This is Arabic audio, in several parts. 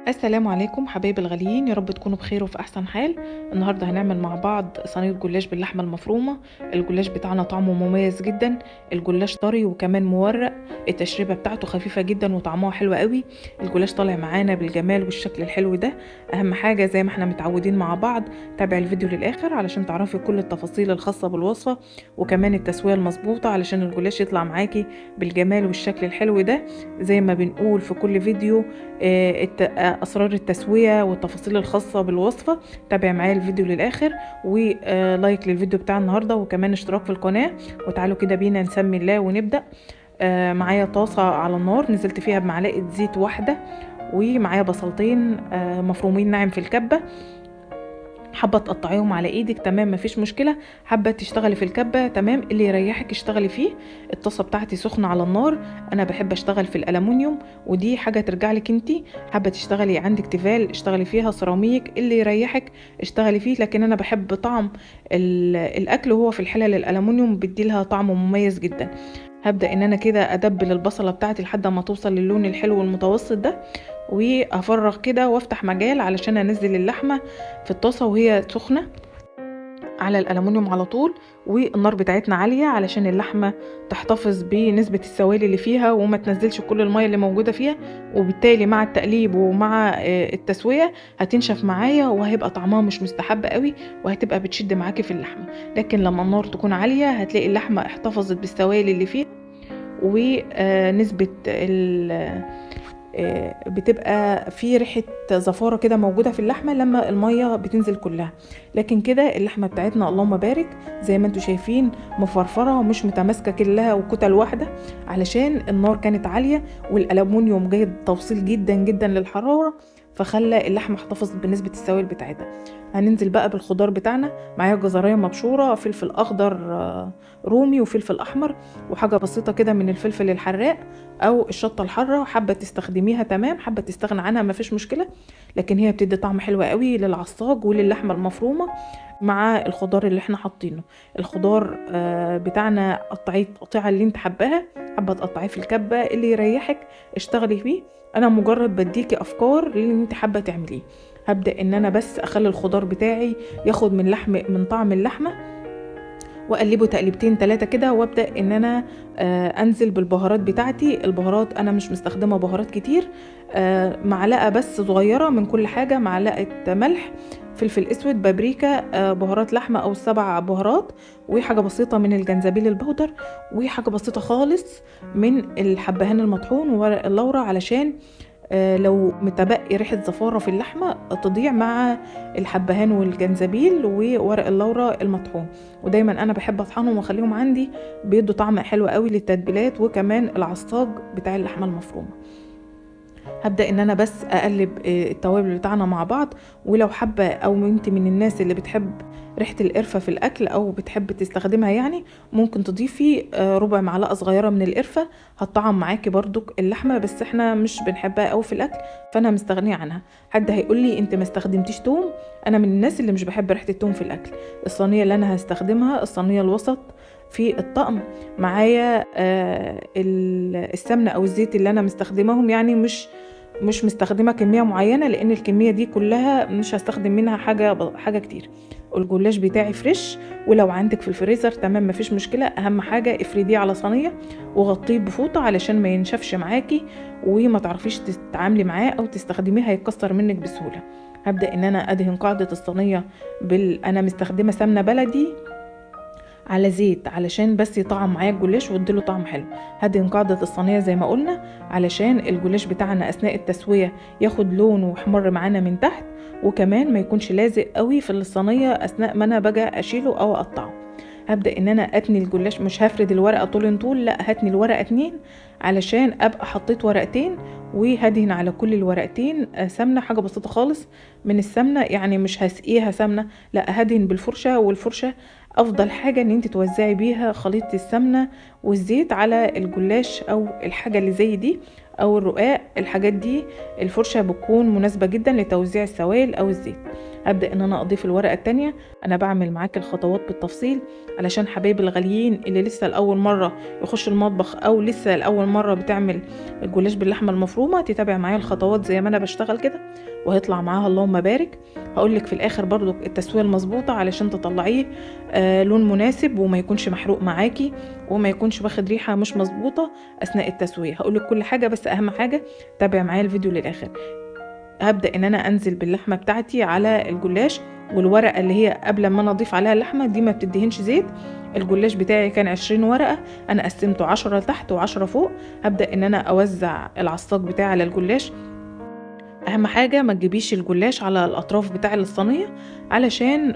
السلام عليكم حبايبي الغاليين، يا رب تكونوا بخير وفي احسن حال. النهارده هنعمل مع بعض صينيه جلاش باللحمه المفرومه. الجلاش بتاعنا طعمه مميز جدا. الجلاش طري وكمان مورق. التشريبه بتاعته خفيفه جدا وطعمها حلو قوي. الجلاش طالع معانا بالجمال والشكل الحلو ده. اهم حاجه زي ما احنا متعودين مع بعض، تابع الفيديو للاخر علشان تعرفي كل التفاصيل الخاصه بالوصفه وكمان التسويه المظبوطه علشان الجلاش يطلع معاكي بالجمال والشكل الحلو ده. زي ما بنقول في كل فيديو، اسرار التسويه والتفاصيل الخاصه بالوصفه. تابع معايا الفيديو للاخر ولايك للفيديو بتاع النهارده وكمان اشتراك في القناه. وتعالوا كده بينا نسمي الله ونبدا. معايا طاسه على النار نزلت فيها بمعلقه زيت واحده، ومعايا بصلتين مفرومين ناعم في الكبه. حابه تقطعيهم على ايدك تمام مفيش مشكله، حابه تشتغلي في الكبه تمام اللي يريحك اشتغلي فيه. الطاسه بتاعتي سخنه على النار، انا بحب اشتغل في الالومنيوم ودي حاجه ترجع لك انتي. حابه تشتغلي عندك تيفال اشتغلي فيها، سيراميك اللي يريحك اشتغلي فيه، لكن انا بحب طعم الاكل وهو في الحلل الالومنيوم بيدي لها طعم مميز جدا. هبدا ان انا كده ادبل البصله بتاعتي لحد ما توصل للون الحلو والمتوسط ده، وافرغ كده وافتح مجال علشان انزل اللحمه في الطاسه وهي سخنه على الالومنيوم على طول. والنار بتاعتنا عاليه علشان اللحمه تحتفظ بنسبه السوائل اللي فيها وما تنزلش كل الميه اللي موجوده فيها، وبالتالي مع التقليب ومع التسويه هتنشف معايا وهيبقى طعمها مش مستحب قوي وهتبقى بتشد معاكي في اللحمه. لكن لما النار تكون عاليه هتلاقي اللحمه احتفظت بالسوائل اللي فيها، ونسبه بتبقى في ريحة زفارة كده موجودة في اللحمة لما المية بتنزل كلها. لكن كده اللحمة بتاعتنا اللهم بارك زي ما انتوا شايفين مفرفرة ومش متماسكة كلها وكتل واحدة، علشان النار كانت عالية والألمونيوم جاي توصيل جدا جدا للحرارة، فخلى اللحمة احتفظت بنسبة السوائل بتاعتها. هننزل بقى بالخضار بتاعنا. معايا جزرية مبشورة، فلفل أخضر رومي، وفلفل أحمر، وحاجة بسيطة كده من الفلفل الحراق أو الشطة الحارة. حابة تستخدميها تمام، حابة تستغنى عنها مفيش مشكلة، لكن هي بتدي طعم حلو قوي للعصاج وللحمة المفرومة مع الخضار اللي احنا حاطينه. الخضار بتاعنا قطعيه القطيعة اللي انت حباها، حابة تقطعيه في الكبة اللي يريحك اشتغلي فيه. انا مجرد بديكي افكار اللي انت حابة تعمليه. هبدأ ان انا بس اخلي الخضار بتاعي ياخد من طعم اللحمة، واقلبه تقليبتين 3 كده، وابدا ان انا انزل بالبهارات بتاعتي. البهارات انا مش مستخدمه بهارات كتير، معلقه بس صغيره من كل حاجه، معلقه ملح، فلفل اسود، بابريكا، بهارات لحمه او 7 بهارات، وحاجه بسيطه من الجنزبيل البودر، وحاجه بسيطه خالص من الحبهان المطحون وورق اللورا، علشان لو متبقي ريحة زفارة في اللحمة تضيع مع الحبهان والجنزبيل وورق اللورا المطحون. ودايما انا بحب اطحنهم واخليهم عندي، بيدوا طعم حلو قوي للتتبيلات وكمان العصاج بتاع اللحمة المفرومة. هبدأ ان انا بس اقلب التوابل بتاعنا مع بعض. ولو حابة او انت من الناس اللي بتحب ريحة القرفة في الاكل او بتحب تستخدمها، يعني ممكن تضيفي ربع معلقة صغيرة من القرفة، هتطعم معاكي برضو اللحمة، بس احنا مش بنحبها قوي في الاكل فانا مستغنية عنها. حد هيقول لي انت ما استخدمتيش توم، انا من الناس اللي مش بحب ريحة التوم في الاكل. الصينية اللي انا هستخدمها الصينية الوسط في الطقم. معايا السمنة او الزيت اللي انا مستخدمهم، يعني مش مستخدمه كميه معينه لان الكميه دي كلها مش هستخدم منها حاجه كتير. الجلاش بتاعي فريش، ولو عندك في الفريزر تمام مفيش مشكله. اهم حاجه افرديه على صينيه وغطيه بفوطه علشان ما ينشفش معاكي وما تعرفيش تتعاملي معاه او تستخدميه هيتكسر منك بسهوله. هبدا ان انا ادهن قاعده الصينيه انا مستخدمه سمنه بلدي على زيت علشان بس يطعم معايا الجلاش ويديله طعم حلو. هدهن قاعدة الصينية زي ما قلنا علشان الجلاش بتاعنا اثناء التسوية ياخد لون ويحمر معانا من تحت، وكمان ما يكونش لازق قوي في الصينية اثناء ما انا باجي اشيله او اقطعه. هبدأ ان انا اتني الجلاش، مش هفرد الورقة طول لا، هتني الورقة 2 علشان ابقى حطيت ورقتين، وهدهن على كل الورقتين سمنة، حاجة بسيطة خالص من السمنة، يعني مش هسقيها سمنة لا، هدهن بالفرشة. والفرشة افضل حاجة ان انت توزعي بيها خليط السمنة والزيت على الجلاش او الحاجة اللي زي دي او الرقاق. الحاجات دي الفرشة بتكون مناسبة جدا لتوزيع السوائل او الزيت. هبدأ ان انا اضيف الورقة التانية. انا بعمل معاك الخطوات بالتفصيل علشان حبايبي الغاليين اللي لسه لأول مرة يخش المطبخ او لسه لأول مرة بتعمل الجلاش باللحمة المفرومة، تتابع معايا الخطوات زي ما انا بشتغل كده وهيطلع معاها اللهم بارك. هقولك في الاخر برضو التسوية المظبوطة علشان تطلعيه لون مناسب وما يكونش محروق معاكي وما يكونش واخد ريحة مش مظبوطة اثناء التسوية. هقولك كل حاجة بس اهم حاجة تابع معايا الفيديو للاخر. هبدأ ان انا انزل باللحمة بتاعتي على الجلاش، والورقة اللي هي قبل ما انا اضيف عليها اللحمة دي ما بتدهنش زيت. الجلاش بتاعي كان 20 ورقة، انا قسمته 10 تحت و10 فوق. هبدأ ان انا اوزع العصاج بتاعي على الجلاش. اهم حاجة ما تجيبيش الجلاش على الاطراف بتاع الصينية علشان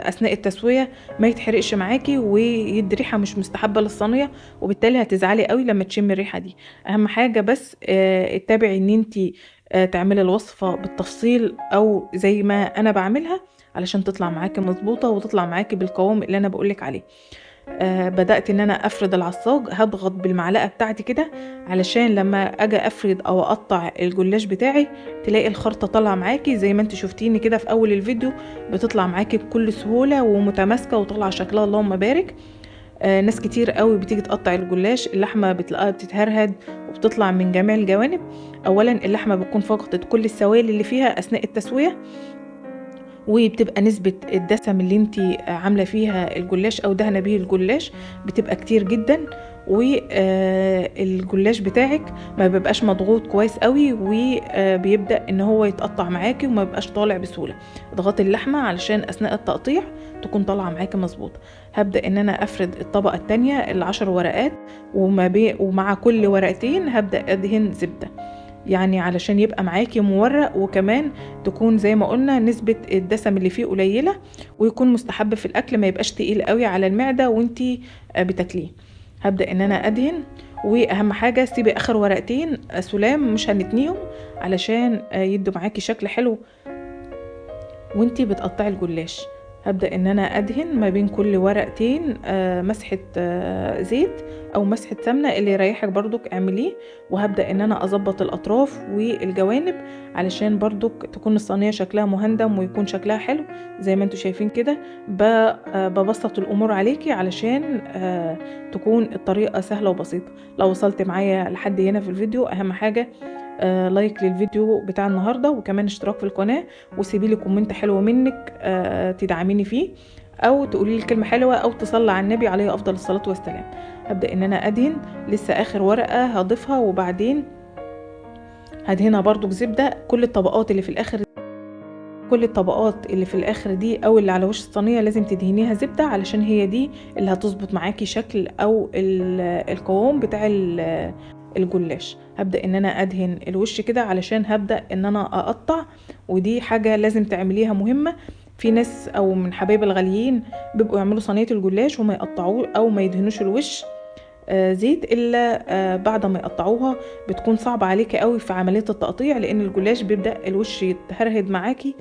اثناء التسوية ما يتحرقش معاكي ويدي ريحة مش مستحبة للصينية، وبالتالي هتزعلي قوي لما تشمي الريحة دي. اهم حاجة بس اتبعي ان انتي تعملي الوصفة بالتفصيل او زي ما انا بعملها علشان تطلع معاكي مظبوطة وتطلع معاكي بالقوام اللي انا بقولك عليه. بدأت ان انا افرد العصاج، هضغط بالمعلقة بتاعتي كده علشان لما اجي افرد او اقطع الجلاش بتاعي تلاقي الخرطة طالعة معاكي زي ما انت شفتيني كده في اول الفيديو، بتطلع معاكي بكل سهولة ومتماسكة وطلع شكلها اللهم بارك. ناس كتير قوي بتيجي تقطع الجلاش اللحمة بتلاقيها بتتهرهد وبتطلع من جميع الجوانب. اولا اللحمة بتكون فقدت كل السوائل اللي فيها اثناء التسوية، وبتبقى نسبة الدسم اللي انتي عاملة فيها الجلاش او دهنة بيه الجلاش بتبقى كتير جدا، والجلاش بتاعك ما بيبقاش مضغوط كويس قوي وبيبدأ ان هو يتقطع معاكي وما بيبقاش طالع بسهولة. اضغطي اللحمة علشان اثناء التقطيع تكون طالعة معاكي مظبوط. هبدأ ان انا افرد الطبقة التانية ال10 ورقات، ومع كل ورقتين هبدأ ادهن زبدة يعني علشان يبقى معاكي مورق، وكمان تكون زي ما قلنا نسبة الدسم اللي فيه قليلة ويكون مستحب في الاكل، ما يبقاش تقيل قوي على المعدة وانتي بتاكليه. هبدأ ان انا ادهن، واهم حاجة سيبي اخر ورقتين سلام مش هنتنيهم علشان يدوا معاكي شكل حلو وانتي بتقطعي الجلاش. هبدأ ان انا ادهن ما بين كل ورقتين مسحة زيت او مسحة سمنة اللي يريحك برضك اعمليه. وهبدأ ان انا اظبط الاطراف والجوانب علشان برضك تكون الصينية شكلها مهندم ويكون شكلها حلو زي ما انتوا شايفين كده. ببسط الامور عليكي علشان تكون الطريقة سهلة وبسيطة. لو وصلت معايا لحد هنا في الفيديو اهم حاجة لايك للفيديو بتاع النهاردة، وكمان اشتراك في القناة، وسيبي لي كومنت حلو منك تدعميني فيه او تقولي لي كلمة حلوة او تصلي على النبي عليه افضل الصلاة والسلام. هبدأ ان انا ادهن لسه اخر ورقة هضيفها، وبعدين هدهنها برضو بزبدة. كل الطبقات اللي في الاخر دي او اللي على وش الصينية لازم تدهنيها زبدة علشان هي دي اللي هتظبط معاكي شكل او القوام بتاع الجلاش. هبدأ ان انا ادهن الوش كده علشان هبدأ ان انا اقطع، ودي حاجة لازم تعمليها مهمة. في ناس او من حبايب الغاليين بيبقوا يعملوا صينية الجلاش وما يقطعوه او ما يدهنوش الوش زيت الا بعد ما يقطعوها، بتكون صعبة عليكي قوي في عملية التقطيع لان الجلاش بيبدأ الوش يتهرهد معاكي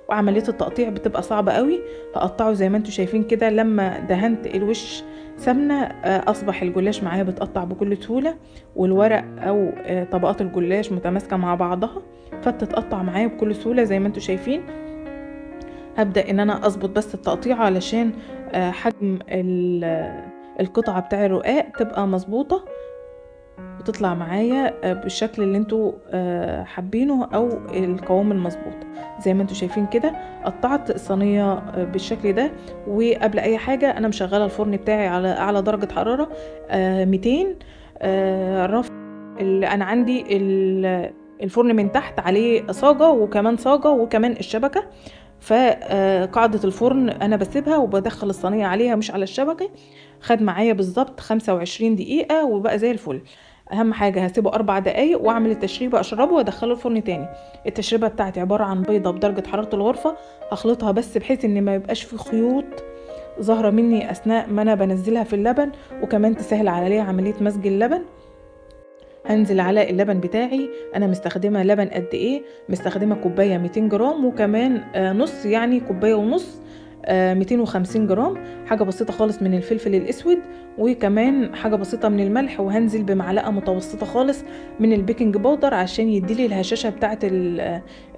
وعملية التقطيع بتبقى صعبة قوي. هقطعه زي ما انتوا شايفين كده. لما دهنت الوش سمنة اصبح الجلاش معايا بتقطع بكل سهولة، والورق او طبقات الجلاش متماسكة مع بعضها فتتقطع معايا بكل سهولة زي ما انتوا شايفين. هبدأ ان انا اظبط بس التقطيع علشان حجم القطعة بتاع الرقاق تبقى مظبوطة وتطلع معايا بالشكل اللي انتوا حابينه او القوام المظبوط زي ما انتوا شايفين كده. قطعت الصينية بالشكل ده، وقبل اي حاجة انا مشغلة الفرن بتاعي على اعلى درجة حرارة 200 رفع. انا عندي الفرن من تحت عليه صاجة وكمان صاجة وكمان الشبكة، فقاعدة الفرن انا بسيبها وبدخل الصينية عليها مش على الشبكة. خد معايا بالظبط 25 دقيقة وبقى زي الفل. اهم حاجة هسيبه 4 دقايق واعمل التشريبة اشربه وادخله الفرن تاني. التشريبة بتاعتي عبارة عن بيضة بدرجة حرارة الغرفة، هخلطها بس بحيث ان ما يبقاش في خيوط ظاهرة مني اثناء ما انا بنزلها في اللبن، وكمان تسهل عليا عملية مزج اللبن. هنزل على اللبن بتاعي. انا مستخدمه لبن قد ايه؟ مستخدمه كوبايه 200 جرام وكمان نص يعني كوبايه ونص 250 جرام، حاجة بسيطة خالص من الفلفل الاسود، وكمان حاجة بسيطة من الملح، وهنزل بمعلقة متوسطة خالص من البيكنج باودر عشان يديلي الهشاشة بتاعة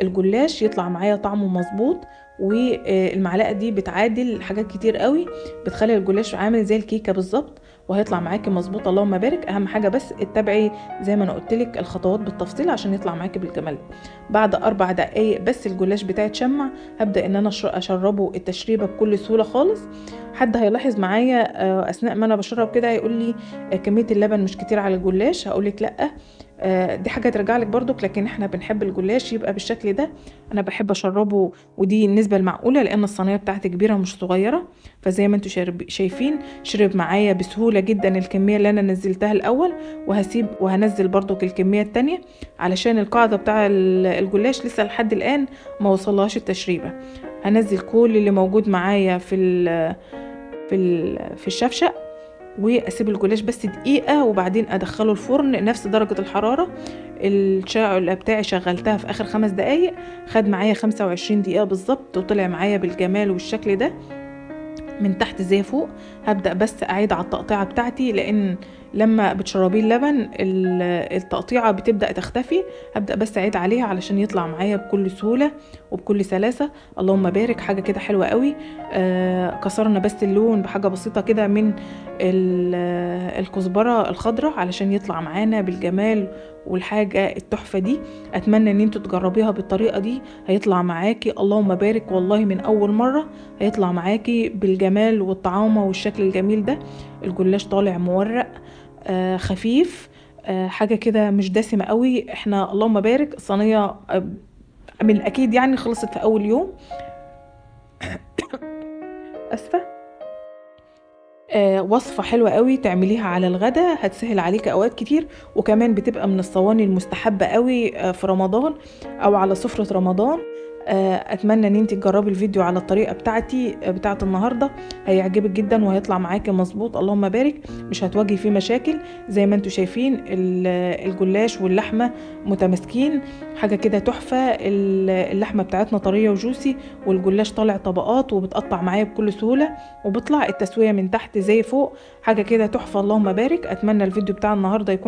الجلاش، يطلع معايا طعمه مظبوط. والمعلقة دي بتعادل حاجات كتير قوي، بتخلي الجلاش عامل زي الكيكة بالظبط، وهيطلع معاكي مظبوط اللهم بارك. اهم حاجة بس اتبعي زي ما انا قلتلك الخطوات بالتفصيل عشان يطلع معاكي بالجمال. بعد 4 دقايق بس الجلاش بتاعي اتشمع، هبدأ ان انا اشربه التشريبة بكل سهولة خالص. حد هيلاحظ معايا اثناء ما انا بشرب كده هيقول لي كمية اللبن مش كتير على الجلاش، هقولك لا، دي حاجة ترجع لك برضك، لكن احنا بنحب الجلاش يبقى بالشكل ده. انا بحب اشربه، ودي النسبة المعقولة لان الصينية بتاعتي كبيرة مش صغيرة. فزي ما انتوا شايفين شرب معايا بسهولة جدا الكمية اللي انا نزلتها الاول، وهنزل برضك الكمية التانية علشان القاعدة بتاع الجلاش لسه لحد الان ما وصلهاش التشريبة. هنزل كل اللي موجود معايا في الشفشق، واسيب الجلاش بس دقيقة، وبعدين ادخله الفرن نفس درجة الحرارة. الشعلة بتاعي شغلتها في اخر 5 دقايق، خد معايا 25 دقيقة بالظبط، وطلع معايا بالجمال والشكل ده من تحت زي فوق. هبدأ بس اعيد على التقطيعة بتاعتي، لان لما بتشربيه اللبن التقطيعة بتبدأ تختفي. هبدأ بس اعيد عليها علشان يطلع معايا بكل سهولة وبكل سلاسة. اللهم بارك، حاجة كده حلوة قوي. كسرنا بس اللون بحاجة بسيطة كده من الكزبرة الخضراء علشان يطلع معانا بالجمال والحاجة التحفة دي. اتمنى ان انتوا تجربيها بالطريقة دي، هيطلع معاكي اللهم بارك والله من اول مرة هيطلع معاكي بالجمال والطعامة والشكل الجميل ده. الجلاش طالع مورق خفيف، حاجة كده مش دسمة قوي. احنا اللهم بارك الصينية من اكيد يعني خلصت في اول يوم. اسفة. وصفة حلوة قوي تعمليها على الغدا، هتسهل عليك اوقات كتير، وكمان بتبقى من الصواني المستحبة قوي في رمضان او على سفرة رمضان. اتمنى ان انت تجربي الفيديو على الطريقة بتاعتي بتاعت النهاردة، هيعجبك جدا وهيطلع معاكي مظبوط اللهم بارك، مش هتواجهي فيه مشاكل. زي ما انتوا شايفين الجلاش واللحمة متماسكين، حاجة كده تحفة. اللحمة بتاعتنا طرية وجوسي، والجلاش طالع طبقات وبتقطع معايا بكل سهولة، وبيطلع التسوية من تحت زي فوق، حاجة كده تحفة اللهم بارك. اتمنى الفيديو بتاع النهاردة يكون